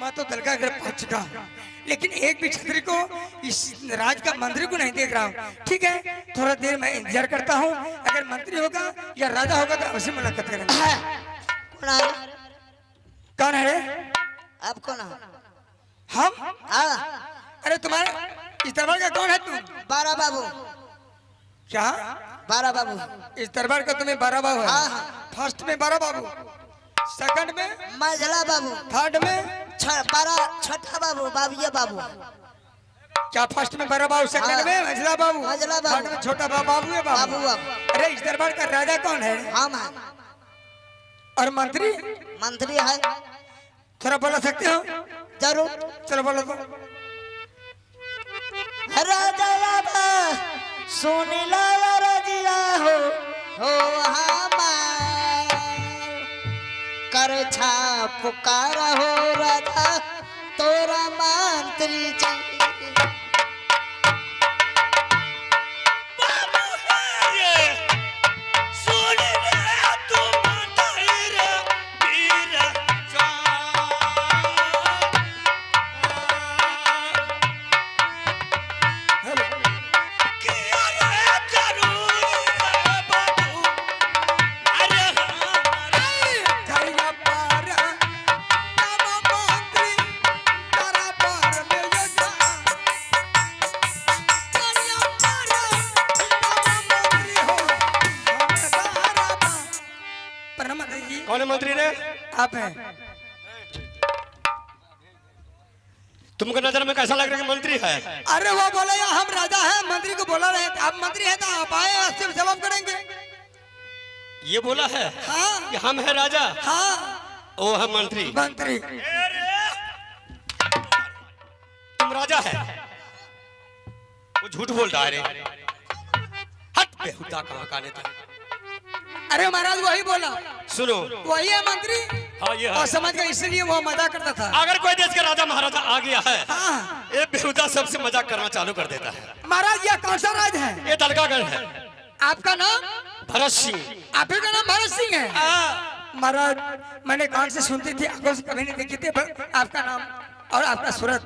मैं तो दलकागढ़ पहुंच चुका हूँ, लेकिन एक भी छतरी को, इस राज का मंत्री को नहीं देख रहा हूँ। ठीक है, थोड़ा देर मैं इंतजार करता हूँ, अगर मंत्री होगा या राजा होगा तो अवश्य मुलाकात करेंगे। कौन है? कौन है रे? आप कौन हो? हम? हाँ, अरे तुम्हारे इस दरबार का कौन है तुम? बारा बाबू। क्या? बारा बाबू। इस दरबार का तुम्हें बारह बाबू है? हाँ। फर्स्ट में बारह बाबू, सेकंड में, मझला बाबू, थर्ड में, बारा छठा बाबू, बाबूया बाबू। क्या फर्स्ट में बड़ा बाबू, सेकंड में मझला बाबू, मझला बाबू, थर्ड में छोटा बाबू है बाबू। बाबू बाबू। अरे इस दरबार का राजा कौन है? हम हैं। और मंत्री? मंत्री है। थोड़ा बोला सकते हो? जरूर। चलो बोलो। राजा बाबा सुनिला रजिया हो हमार कर छा पुकार हो राजा तोरा मंत्री जी। कौन है मंत्री ने? आप हैं? तुमको नजर में कैसा लग रहा है कि मंत्री है? अरे वो बोले या हम राजा हैं, मंत्री को बोला रहे थे। आप मंत्री हैं तो आप आए, आपसे जवाब करेंगे। ये बोला है हाँ कि हम है राजा, हाँ वो है मंत्री। मंत्री। तुम राजा है, वो झूठ बोल रहा है रे। हट बेहुदा कहाँ का नेता। अरे महाराज वही बोला। सुनो, वही है मंत्री। हाँ ये है। और समझ गए, इसलिए वो मजाक करता था। अगर कोई देश का राजा महाराजा आ गया है, हाँ ये बेहुदा सबसे मजाक करना चालू कर देता है। महाराज ये कौन सा राज है? ये दलकागढ़ है। आपका नाम? भरत सिंह। आप ही का नाम भरत सिंह है? महाराज मैंने कान से सुनती थी, आंखों से कभी नहीं देखी थी आपका नाम और आपका सूरत।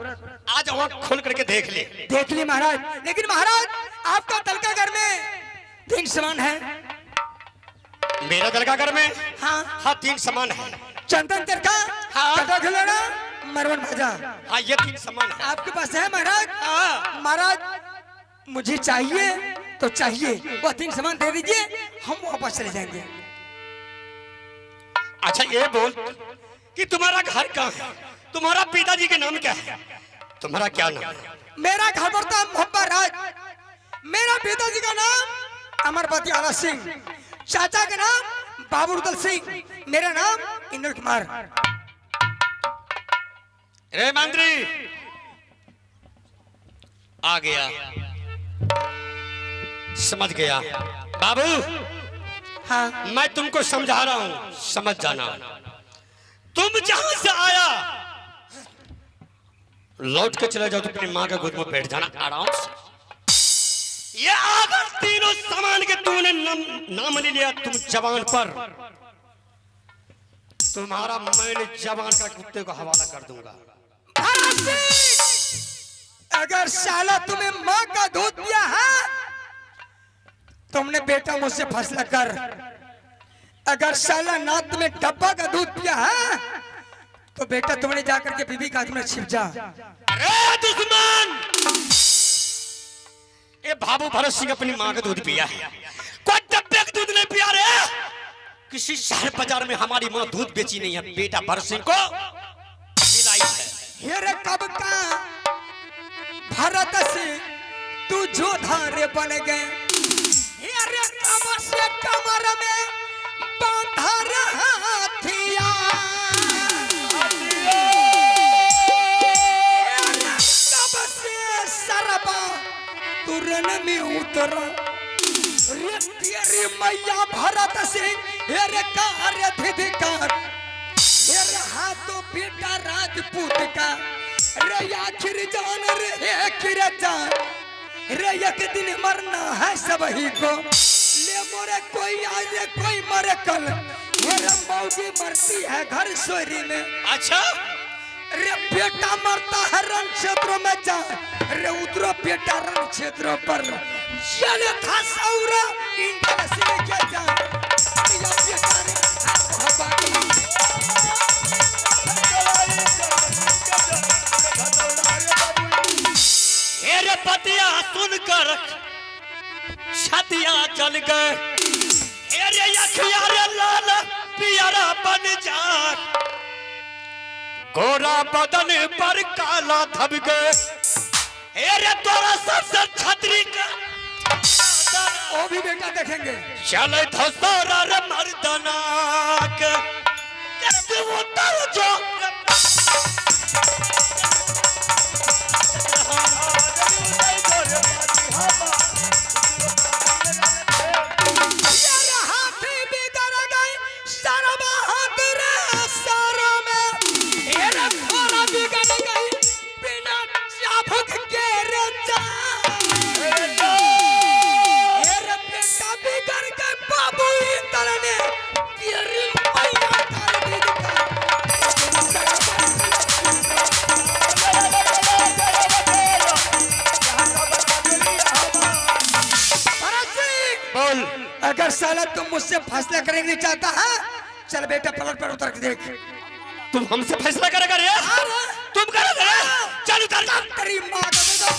आज आँख खोल करके देख ले। देख ली महाराज, लेकिन महाराज आपका दलकागढ़ में 3 समान है। मेरा दलकागढ़ में हाँ 3 समान है। चंदन चरखा, हाँ। कटा खिलौना, मरवन भाजा। हाँ ये 3 समान है। आपके पास है महाराज? महाराज मुझे चाहिए तो चाहिए, वो 3 सामान दे दीजिए, हम वापस चले जाएंगे। अच्छा ये बोल कि तुम्हारा घर कहाँ है? तुम्हारा पिताजी के नाम क्या है? तुम्हारा क्या नाम है? मेरा घर पड़ता है मोहब्बत राज। मेरा पिताजी का नाम अमरपति आला सिंह, चाचा का नाम बाबूदल सिंह, मेरा नाम इंद्र कुमार। रे मंत्री आ गया, समझ गया बाबू। हाँ मैं तुमको समझा रहा हूं, समझ जाना। तुम जहां से आया लौट के चले जाओ तो अपनी मां के गोद में बैठ जाना आराम से। ये अगर तीनों सामान के तूने नाम ले लिया तुम जवान पर, तुम्हारा मैंने जवान का कुत्ते को हवाला कर दूंगा। अगर साला तुम्हें माँ का दूध दिया है, तुमने बेटा मुझसे फैसला कर। अगर साला ना तुम्हें डब्बा का दूध पिया है, तो बेटा तुमने जाकर के बीबी का तुमने छिप जा। अरे दुश्मन, ये बाबू भरत सिंह अपनी माँ का दूध पिया है, कोई डब्बे का दूध नहीं पिया रे। किसी शहर बाजार में हमारी माँ दूध बेची नहीं है, बेटा भरत सिंह को पिलाई है। हेरे कब का भरत से तू जो धारे बन गए, हेरे कब से कमर में बांधा रहा थिया, कब से सरबा तुरन में उतरा रे तेरी मैया भरत सिंह। हेरे कार्य धिधिकार, हेरे हाथों बेटा राजपूत का, रे आखिर जान रे आखिर जान रे, एक दिन मरना है सब ही को। ले मोरे कोई आज कोई मरे कल, मेरे मौगी मरती है घर सोरी में। अच्छा रे बेटा मरता है रण क्षेत्रों में जा रे उतरो बेटा रण क्षेत्रों पर चले था सौरा इंडिया से लेके जा या बेटा रे हेरे पतिया सुनकर छतिया जल गए हेरे अखिया रे लाल पियरा बन जा गोरा बदन पर काला धब गए हेरे तोरा सबसे छतरी का वो भी बेटा देखेंगे चले धसोरा रे मर्दना के तू उतर जो अगर साला तुम मुझसे फैसला करेंगे नहीं चाहता है चल बेटा पलट पर उतर के देख तुम हमसे फैसला करेगा रे तुम करोगे रे चल उतर तेरी मां का बेटा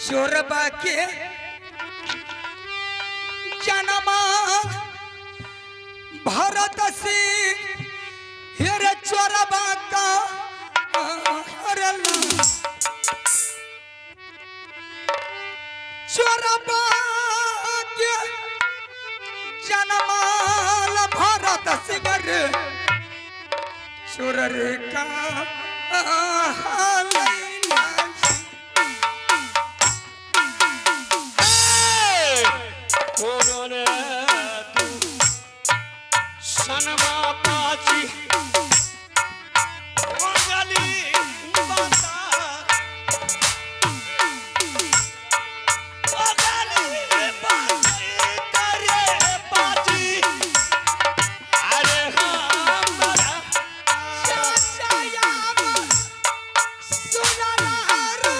चोरबा के जनमा भरत सिंह हेरे चोरबा का चोरबा के जनमाल भरत सिंह रे चोर रे का सनमा पाची मंगली बता मंगली बता करे पाची अरे हमरा चाचा याम सुनना रू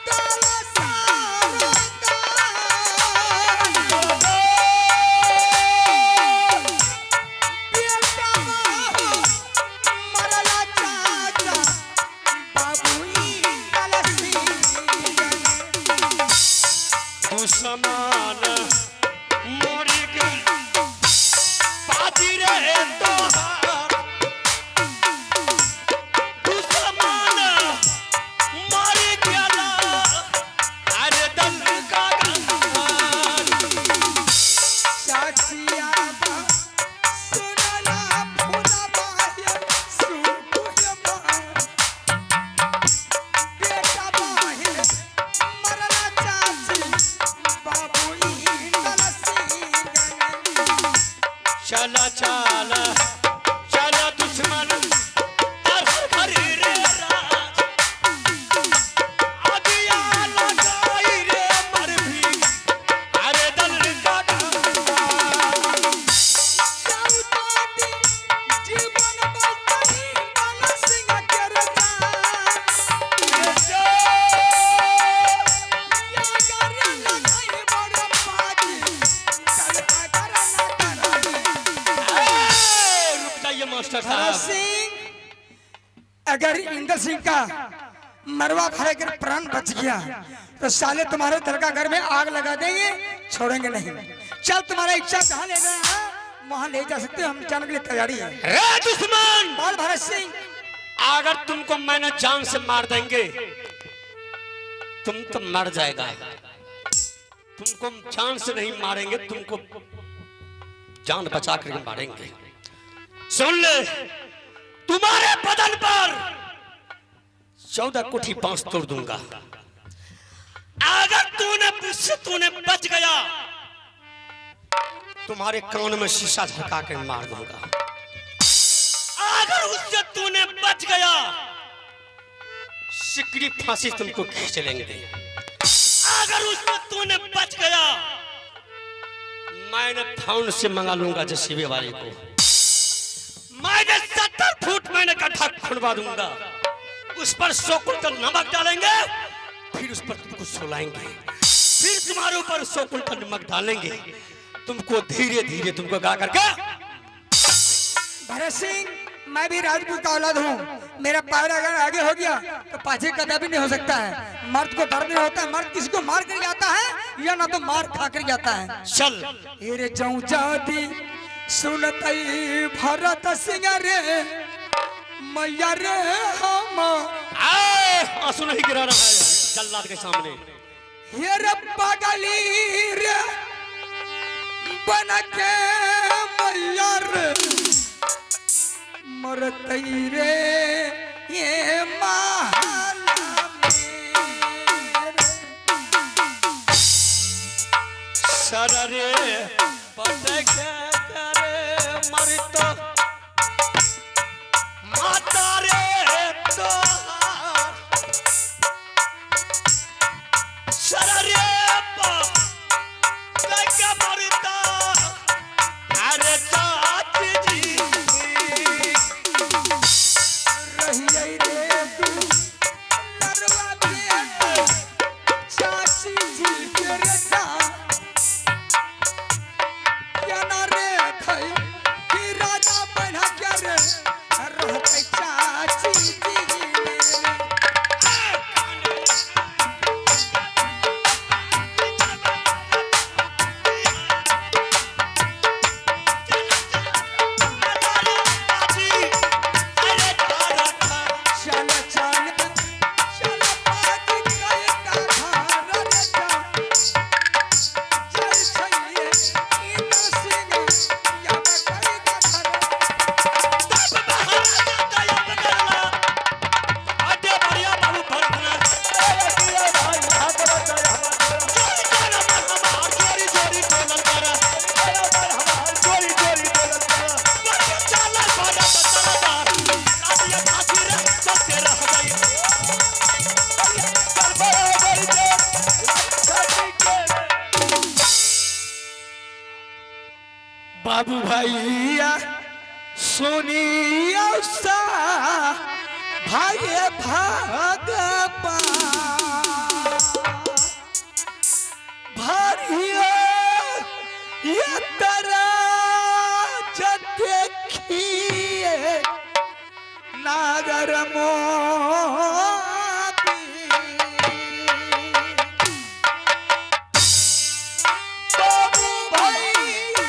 दल सारा समान मोरी के पाजी रे तोहार तू समान मोरी गेला अरे दल का गंगार चाचिया बा सुनना फुलबा ये सुकुलबा बेटा बाहे मरला चाची चला चला चला दुश्मन हरी रे राज अगिया लगाई रे मर भी अरे दल का जीवन बलतनी बल सिंह के रजा या कर लगाई बड़ पाजी कल अगर ना रुक जाइए मास्टर भरत साहब सिंह अगर इंद्र सिंह का मरवा भरे कर प्राण बच गया तो साले तुम्हारे दरगाह घर में आग लगा देंगे, छोड़ेंगे नहीं। चल तुम्हारा इच्छा कहाँ ले गए हैं वहां ले जा सकते हो, हम जाने के लिए तैयारी है। रे दुश्मन, बोल भरत सिंह। अगर तुमको मैंने जान से मार देंगे तुम तो मर जाएगा। तुमको हम जान से नहीं मारेंगे, तुमको जान बचा कर मारेंगे। सुन ले, तुम्हारे बदन पर 14 कोठी बांस तोड़ दूंगा। अगर तूने बच गया तुम्हारे कान में शीशा झटका कर मार दूंगा। अगर उससे तूने बच गया सिकड़ी फांसी तुमको खींच लेंगे। अगर उससे तूने बच गया मैंने फाउंड से मंगा लूंगा जेसीबी वाले को। मैंने 70 फुट मैंने गड्ढा खुदवा दूंगा, उस पर 100 कुंटल नमक डालेंगे, फिर उस पर तुमको सुलाएंगे, फिर तुम्हारे ऊपर 100 कुंटल नमक डालेंगे, तुमको धीरे धीरे तुमको गा करके। भरत सिंह, मैं भी राजपूत का औलाद हूँ, मेरा पैर अगर आगे हो गया तो पाछे कदा भी नहीं हो सकता है। मर्द को दर्द नहीं होता है, मर्द किसी को मार कर जाता है या ना तो मार खा कर जाता है। चल रे जाऊं जाती सुनतई भरत सिंह रे मैया रे हम आंसू नहीं गिरा रहा है जल्लाद के सामने। हे रे पगली रे बन के मैया रे मरतई रे ये महल सररे पटक करे मरतो माता रे तो सररे पटक मरता अरे चाची जी रहिए रे तू नरवा के चाची जी के रे क्या ना रे थई कि राजा बना के रे रहते चाची जी मेरे। चल चल चल बात कहे का घर रे चल छैये इन सिंह या कहे का घर बाबू भैया सुनिया सा भाई भागपा भारिया ये तरा देखिए नागर मोती बाबू भैया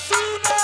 सुना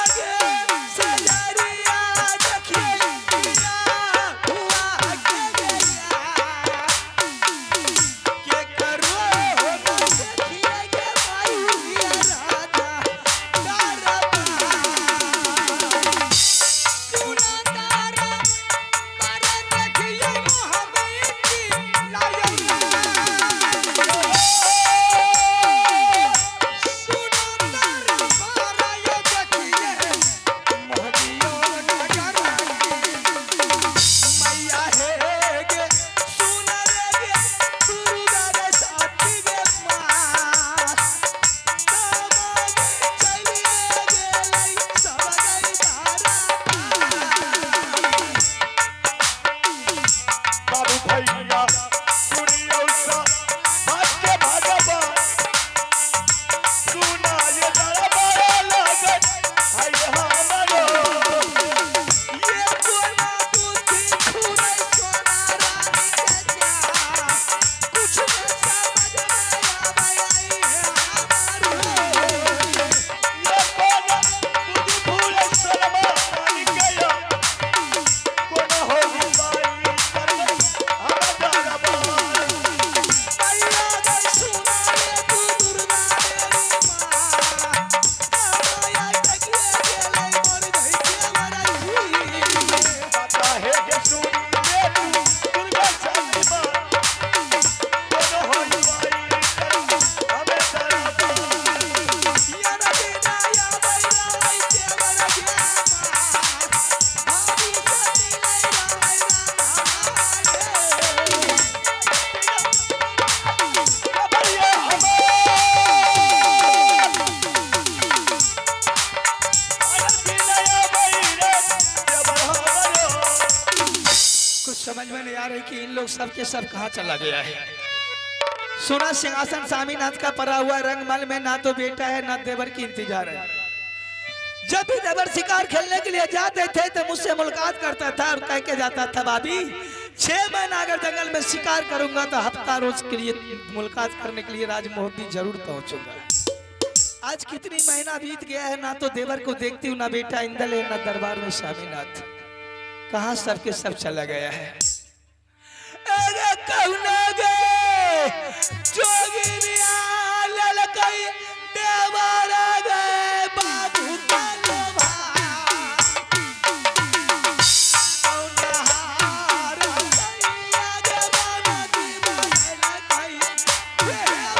समझ में नहीं आ रही कि इन लोग सब के सब कहाँ चला गया है। सोना सिंहासन स्वामीनाथ का पड़ा हुआ रंगमहल में ना तो बेटा है ना देवर की इंतजार है। जब भी देवर शिकार खेलने के लिए जाते थे तो मुझसे मुलाकात करता था और कह के जाता था, भाभी 6 महीना अगर जंगल में शिकार करूंगा तो हफ्ता रोज के लिए मुलाकात करने के लिए राजमोहती जरूर पहुंचूंगा। आज कितनी महीना बीत गया है, ना तो देवर को देखती हूँ, ना बेटा इंदल है, ना दरबार में स्वामीनाथ। कहाँ सबके सब चला गया है। अरे कहुना गए जोगिनिया ललकई देवरा गए बाबू का लोभा। कौनहार गैया जवाना की ललकई देवरा।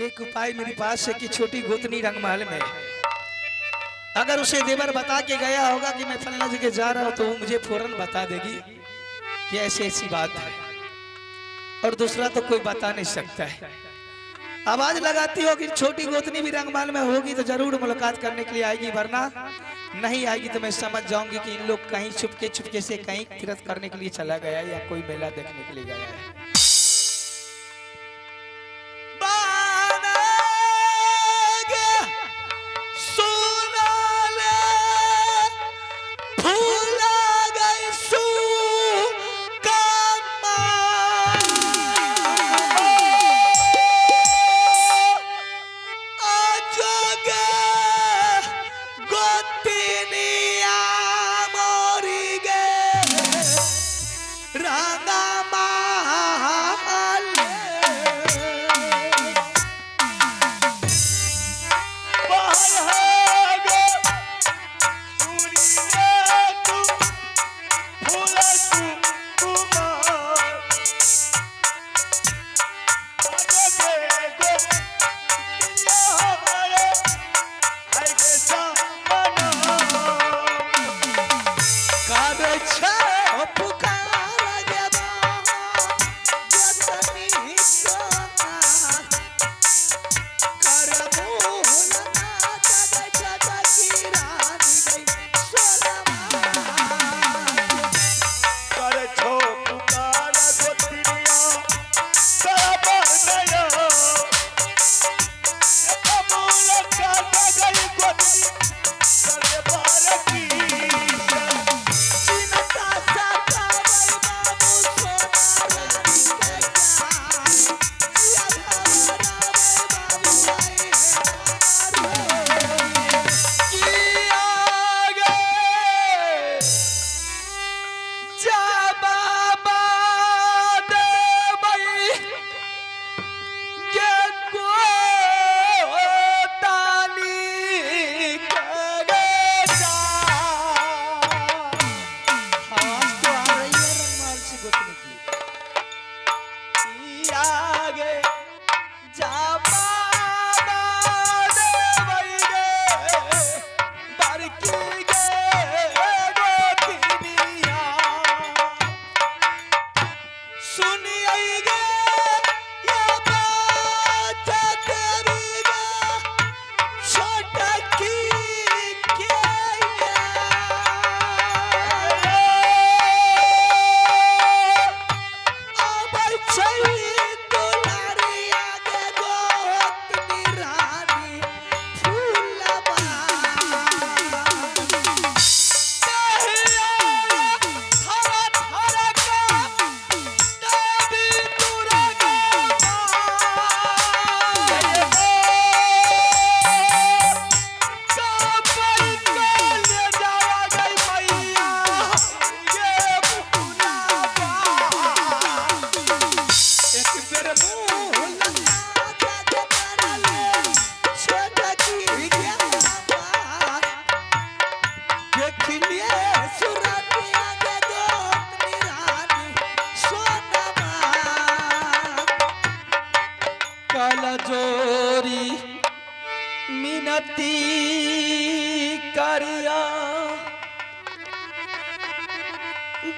एक उपाय मेरे पास है कि छोटी गोतनी रंगमहल में अगर उसे देवर बता के गया होगा कि मैं फलना जगह जा रहा हूं तो वो मुझे फौरन बता देगी कि ऐसी ऐसी बात है, और दूसरा तो कोई बता नहीं सकता है। आवाज लगाती हो कि छोटी गोतनी भी रंगमहल में होगी तो जरूर मुलाकात करने के लिए आएगी, वरना नहीं आएगी तो मैं समझ जाऊंगी कि इन लोग कहीं चुपके से कहीं तीर्थ करने के लिए चला गया है या कोई मेला देखने के लिए गया है।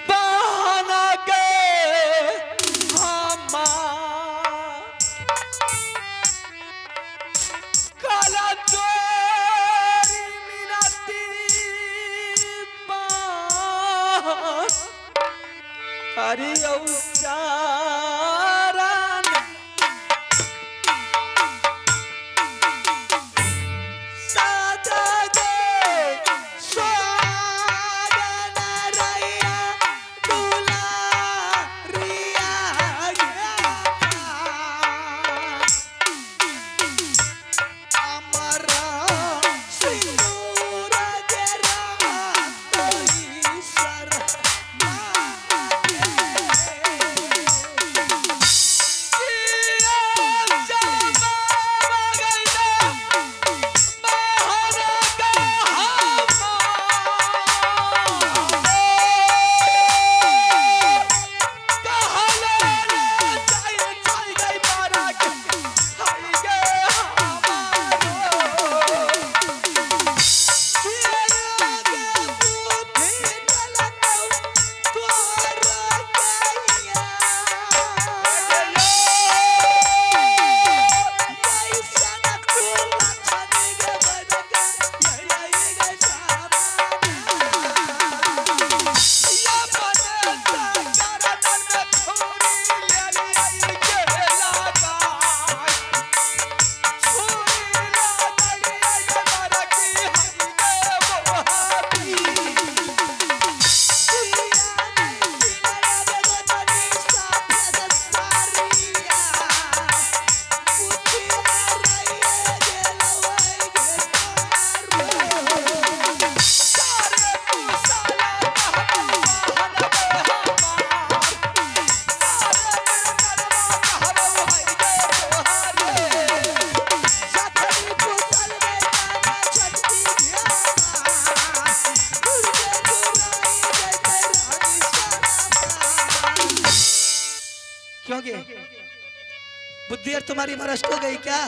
बहाना के हम काला चोरी मिनती हरि उच्चारण सादा गे स्वागन रैया दुलारिया अमरा सिंदूर जरा कोई शर्मा क्योंकि बुद्धि और तुम्हारी भ्रष्ट हो गई क्या?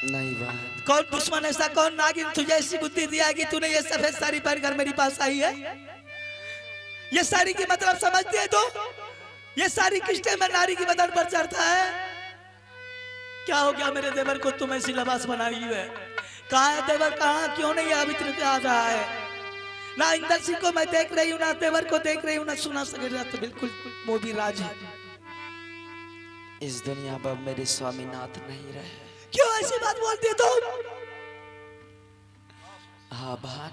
नहीं बात। कौन दुश्मन ऐसा, कौन नागिन तुझे ऐसी बुद्धि दिया कि तूने ये सफेद साड़ी पहनकर मेरे पास आई है? ये साड़ी की मतलब समझती है तू? ये साड़ी किस टाइम में नारी की बदन पर चढ़ता है? क्या हो गया मेरे देवर को तुम ऐसी लिबास बनाई है? कहाँ है देवर, कहाँ, क्यों नहीं अभी तक आ रहा है? ना इंदर सिंह को मैं देख रही हूँ, ना देवर को देख रही हूँ, ना सुना सके तो बिल्कुल मोदी राज है। इस दुनिया पर मेरे स्वामीनाथ नहीं रहे। क्यों ऐसी बात बोलती तुम? हाँ बहन,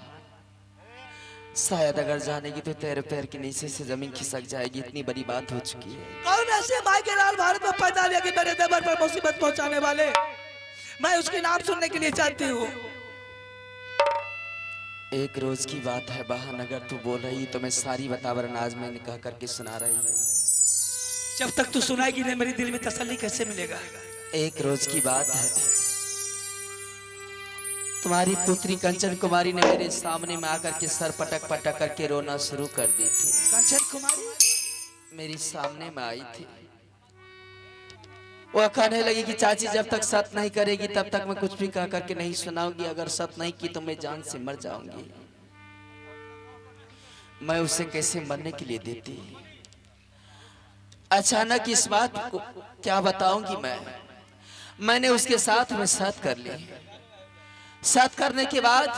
शायद अगर जानेगी तो तेरे पैर के नीचे से जमीन खिसक जाएगी, इतनी बड़ी बात हो चुकी है। कौन ऐसे माई के लाल भारत में पैदा लिया कि मेरे देवर पर मुसीबत पहुंचाने वाले? मैं उसके नाम सुनने के लिए चाहती हूँ। एक रोज की बात है बहन, अगर तू बोल रही तो मैं सारी वातावरण आज मैंने कह करके सुना रही हूँ। जब तक तू सुनाएगी नहीं मेरे दिल में तसल्ली कैसे मिलेगा? एक रोज की बात है, तुम्हारी पुत्री कंचन कुमारी ने मेरे सामने में आकर के सर पटक पटक करके रोना शुरू कर दी थी। कंचन कुमारी मेरी सामने में आई थी। वह कहने लगी कि चाची जब तक सत्य नहीं करेगी तब तक मैं कुछ भी कह करके नहीं सुनाऊंगी, अगर सत्य नहीं की तो मैं जान से मर जाऊंगी। मैं उसे कैसे मरने के लिए देती? अचानक इस बात को क्या बताऊंगी मैंने उसके साथ में सत्य कर ली। सत्य करने के बाद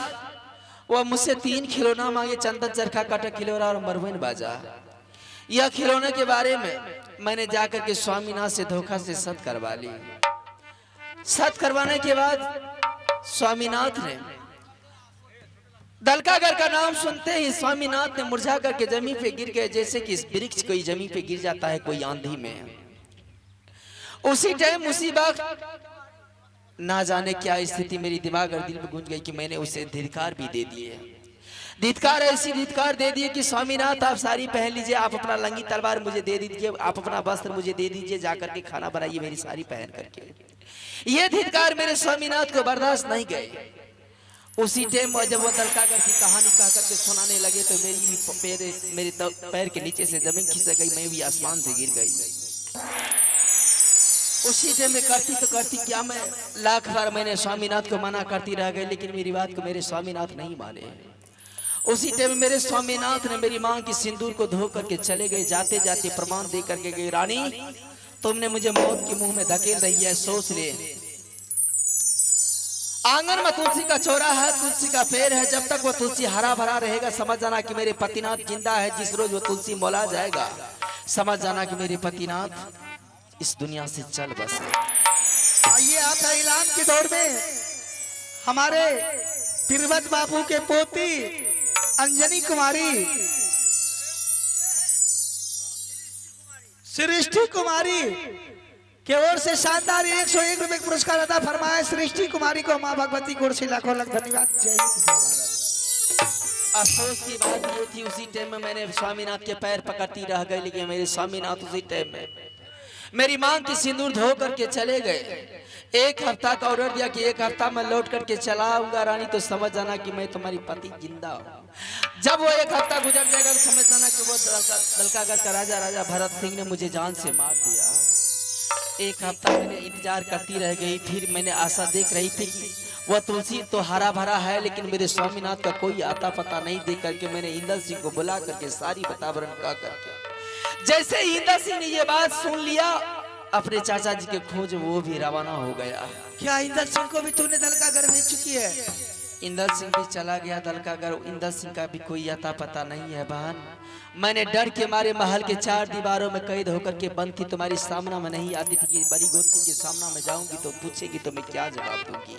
वह मुझसे 3 खिलौना मांगे, चंदन चरखा काटा खिलौना और मरवन बाजा। यह खिलौने के बारे में मैंने जाकर के स्वामीनाथ से धोखा से सत्य करवा ली। सत्य करवाने के बाद स्वामीनाथ ने दलकागर का नाम सुनते ही स्वामीनाथ ने मुरझा करके जमीन पे गिर गए, जैसे कि इस वृक्ष कोई जमीन पे गिर जाता है कोई आंधी में। उसी टाइम उसी वक्त ना जाने क्या स्थिति मेरी दिमाग और दिल में गूंज गई कि मैंने उसे धिक्कार भी दे दिए। धिक्कार ऐसी धिक्कार दे दिए कि स्वामीनाथ आप साड़ी पहन लीजिए, आप अपना लंगी तलवार मुझे दे दीजिए, आप अपना वस्त्र मुझे दे दीजिए, जाकर के खाना बनाइए मेरी साड़ी पहन करके। ये धिक्कार मेरे स्वामीनाथ को बर्दाश्त नहीं गए। उसी टाइम जब वो दलकागर की कहानी कह करके सुनाने लगे तो मेरे पैर के नीचे से जमीन खिसक गई, मैं भी आसमान से गिर गई। उसी टाइम में करती क्या मैं लाख बार मैंने स्वामीनाथ को मना करती रह गई, लेकिन मेरी बात को मेरे स्वामीनाथ नहीं माने। उसी टाइम मेरे स्वामीनाथ ने मेरी मां की सिंदूर को धो करके चले गए। जाते जाते प्रमाण दे करके गए, रानी तुमने मुझे मौत के मुंह में धकेल रही है, सोच ले। आंगन में तुलसी का चौरा है, तुलसी का पेड़ है, जब तक वो तुलसी हरा भरा रहेगा समझ जाना कि मेरे पतिनाथ जिंदा है। जिस रोज वो तुलसी मौला जाएगा समझ जाना कि मेरे पतिनाथ इस दुनिया से चल बसे। आइए आप ऐलान की दौड़ में हमारे तिरवत बाबू के पोती अंजनी कुमारी, सृष्टि कुमारी के ओर से शानदार 101 रुपए पुरस्कार अदा फरमाए। सृष्टि कुमारी को मां भगवती की ओर से लाखों लाख धन्यवाद। जय हिंद, जय भारत। अफसोस की बात ये थी उसी टाइम में मैंने स्वामीनाथ के पैर पकड़ती रह गई, लेकिन मेरे स्वामीनाथ उसी टाइम में मेरी मां की सिंदूर धो करके चले गए। एक हफ्ता का ऑर्डर दिया कि एक हफ्ता में लौट करके चला आऊंगा रानी, तो समझ जाना कि मैं तुम्हारी पति जिंदा हूँ। जब वो एक हफ्ता गुजर जाएगा तो समझ जाना कि वो दलकागढ़ का राजा भरत सिंह ने मुझे जान से मार दिया। एक हफ्ता मैंने इंतजार करती रह गई, फिर मैंने आशा देख रही थी कि वह तुलसी तो हरा भरा है, लेकिन मेरे स्वामीनाथ का कोई आता पता नहीं। देख करके मैंने इंदर सिंह को बुला करके सारी वातावरण कह करके, जैसे ही इंदर सिंह ने ये बात सुन लिया, अपने चाचा जी के खोज वो भी रवाना हो गया। क्या इंदर सिंह को भी तूने दलकागढ़ भेज चुकी है? इंदर सिंह भी चला गया दलकागढ़। इंदर सिंह का भी कोई आता पता नहीं है बहन। मैंने डर के मारे महल के 4 दीवारों में कैद होकर के बंद थी। तुम्हारी सामना में नहीं आती थी कि बड़ी गोतनी के सामना में जाऊंगी तो पूछेगी तो मैं क्या जवाब दूंगी।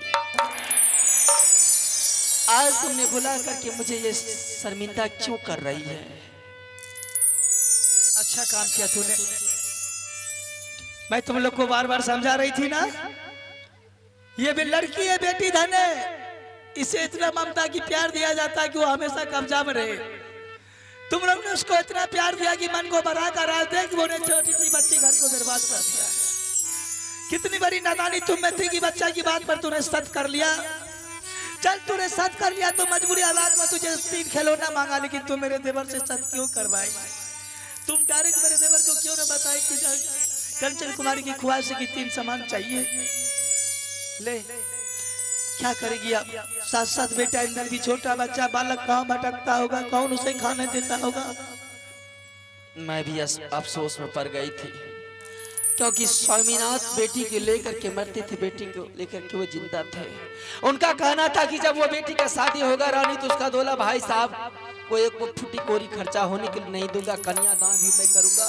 आज तुमने बुला करके मुझे ये शर्मिंदा क्यों कर रही है? अच्छा काम किया तूने। मैं तुम लोग को बार बार समझा रही थी ना, ये भी लड़की है, बेटी धन है। इसे इतना ममता की प्यार दिया जाता है कि वो हमेशा कब्जा में रहे। तुम लोग ने उसको इतना प्यार दिया कि मन को बड़ा का राज दे कि वो ने छोटी सी बच्ची घर को बर्बाद कर दिया। कितनी बड़ी नादानी तुम में थी कि बच्चा की बात पर तूने सत कर लिया। चल तूने सत कर लिया तो मजबूरी हालात में तुझे 3 खिलौना मांगा, लेकिन तुम मेरे देवर से सत क्यों करवाई? तुम डायरेक्ट मेरे देवर को क्यों न बताई कि कंचन कुमारी की ख्वाहिश की 3 सामान चाहिए? ले क्या करेगी अब? साथ साथ बेटा इंदर भी छोटा बच्चा बालक कहाँ भटकता होगा, कौन उसे खाने देता होगा? मैं भी अफसोस में पड़ गई थी, क्योंकि स्वामीनाथ बेटी के लेकर के मरते थे, बेटी को लेकर के वो जिंदा थे। उनका कहना था कि जब वो बेटी का शादी होगा रानी तो उसका दूल्हा भाई साहब को एक फुटी कोरी खर्चा होने के लिए नहीं दूंगा, कन्यादान भी मैं करूंगा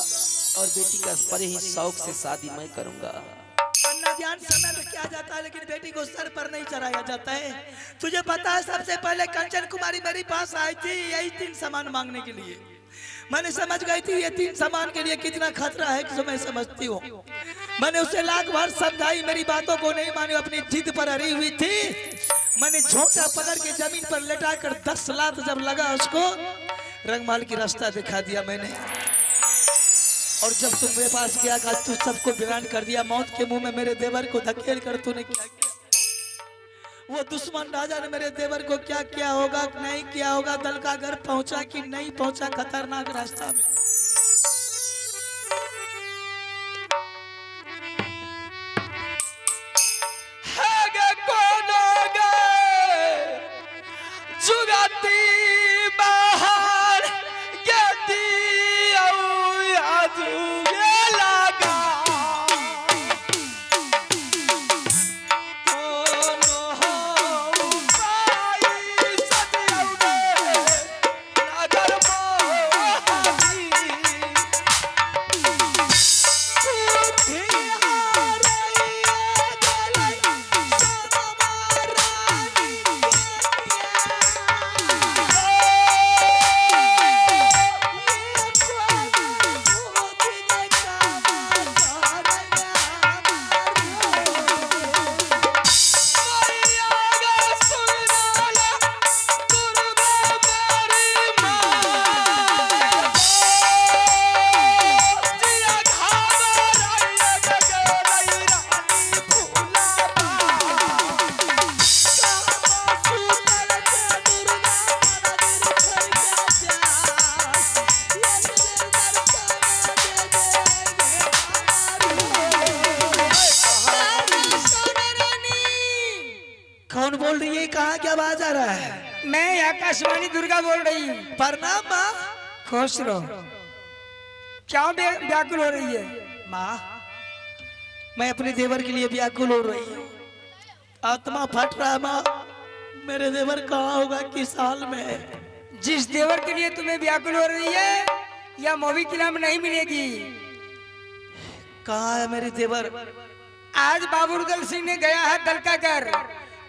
और बेटी का बड़े ही शौक से शादी मैं करूंगा। कन्यादान समय में किया जाता है, लेकिन बेटी को सर पर नहीं चढ़ाया जाता है। तुझे पता है सबसे पहले कंचन कुमारी मेरे पास आई थी यही 3 सामान मांगने के लिए। मैंने समझ गई थी ये 3 सामान के लिए कितना खतरा है कि मैं समझती हूँ। मैंने उसे लाख बार समझाई, मेरी बातों को नहीं मानी, अपनी जिद पर अड़ी हुई थी। मैंने झोंका पकड़ के जमीन पर लेटाकर 10 लात जब लगा उसको, रंगमाल की रास्ता दिखा दिया मैंने। और जब तुम मेरे पास गया का तू सबको बयान कर दिया। मौत के मुंह में मेरे देवर को धकेल कर तूने क्या किया? वो दुश्मन राजा ने मेरे देवर को क्या किया होगा, नहीं किया होगा, दलकागढ़ पहुंचा कि नहीं पहुंचा खतरनाक रास्ता में। कौन बोल रही है? कहाँ क्या आवाज आ रहा है? मैं आकाशवाणी दुर्गा बोल रही हूँ। प्रणाम माँ। खुश रहो। क्या व्याकुल हो रही है? माँ, मैं अपने देवर के लिए व्याकुल हो रही हूँ। आत्मा फट रहा है माँ। मेरे देवर कहाँ होगा किस हाल में? जिस देवर के लिए तुम्हें व्याकुल हो रही है, या मूवी की नाम नहीं मिलेगी। कहाँ है मेरे देवर? आज बाबूरुदल सिंह ने गया है दलकागढ़,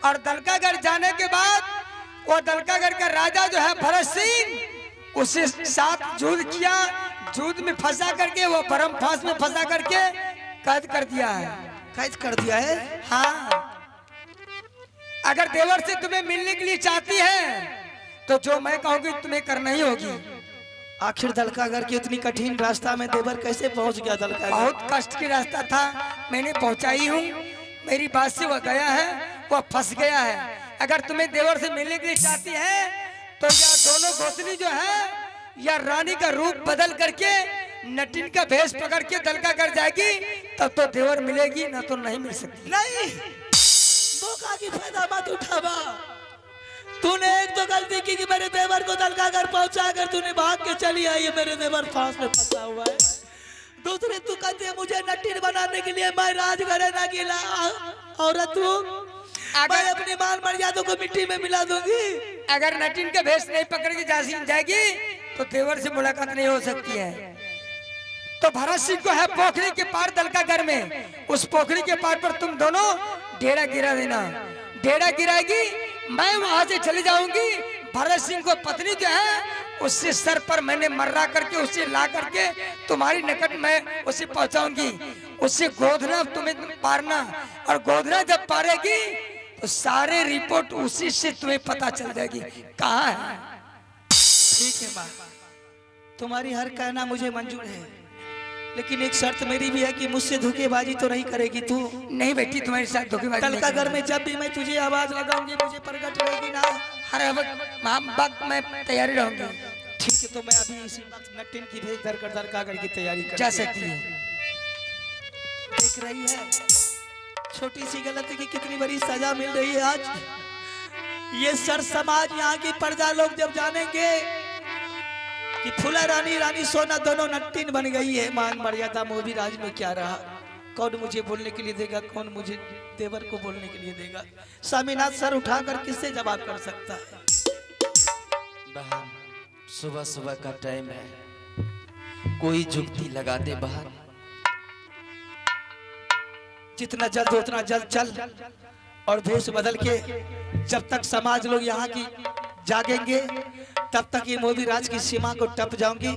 और दलकागढ़ जाने के बाद वो दलकागढ़ का राजा जो है भरत सिंह, उससे साथ युद्ध किया। युद्ध में फंसा करके, वो परम फांस में फंसा करके कैद कर दिया है। कैद कर दिया है? हाँ, अगर देवर से तुम्हें मिलने के लिए चाहती है तो जो मैं कहूँगी तुम्हें करना ही होगी। आखिर दलकागढ़ की उतनी कठिन रास्ता में देवर कैसे पहुंच गया दलकागढ़? बहुत कष्ट की रास्ता था, मैंने पहुंचाई हूँ। मेरी बात से वह गया है, वह फंस गया है। अगर तुम्हें देवर से मिलने के लिए चाहती है तो या दोनों घोसली जो है, या रानी का रूप बदल करके नटिन का भेष पकड़ के दलकागढ़ जाएगी, तब तो देवर मिलेगी, ना तो नहीं मिल सकती। नहीं, मौका की फायदा मत उठावा। तूने एक तो गलती की कि मेरे देवर को दलकागढ़ पहुंचा कर तूने भाग के चली आई है। मेरे देवर फांस में फंसा हुआ है। दूसरे तू कहती है मुझे नटिन बनाने के लिए मैं राजघराने ना गिला औरत हूँ। मैं अपनी मान मर्यादा को मिट्टी में मिला दूंगी। अगर नटिन का भेष नहीं पकड़ के जाएगी तो देवर से मुलाकात नहीं हो सकती है। तो भरत सिंह को है पोखरी के पार दलकागढ़ में, उस पोखरी के पार पर तुम दोनों डेरा गिरा देना। डेरा गिराएगी, मैं वहां से चली जाऊंगी। भरत सिंह को पत्नी जो है उससे सर पर मैंने मर्रा करके उसे ला करके तुम्हारी निकट में उसे पहुंचाऊंगी। उससे गोदना तुम्हें पारना, और गोदना जब पारेगी तो सारे रिपोर्ट उसी से तुम्हें पता चल जाएगी कहाँ है। ठीक है माँ, तुम्हारी हर कहना मुझे मंजूर है, लेकिन एक शर्त मेरी भी है कि मुझसे धोखेबाजी तो नहीं करेगी तू। नहीं बेटी, तुम्हारे साथ धोखेबाजी नहीं दलकागढ़ में जब भी मैं तुझे आवाज लगाऊंगी मुझे प्रकट रहेगी ना? हर वक्त मैं तैयारी रहूंगी। ठीक है, तो मैं अभी इसी वक्त नटिन की भेज धर कर दलकागढ़ की तैयारी कर जा सकती है। देख रही है छोटी सी गलती की कितनी बड़ी सजा मिल रही है आज। ये सर समाज, यहाँ की प्रजा लोग जब जानेंगे कि फूला रानी रानी सोना दोनों नटिन बन गई है, मान मर्यादा मोदी राज में क्या रहा? कौन मुझे बोलने के लिए देगा, कौन मुझे देवर को बोलने के लिए देगा? स्वामीनाथ सर उठाकर किससे जवाब कर सकता है? बहन, सुबह सुबह का टाइम है, कोई जुगती लगा दे बहन। जितना जल्द उतना जल्द चल, और भेष बदल के जब तक समाज लोग यहाँ की जागेंगे तब तक ये मोदी राज की सीमा को टप जाऊंगी।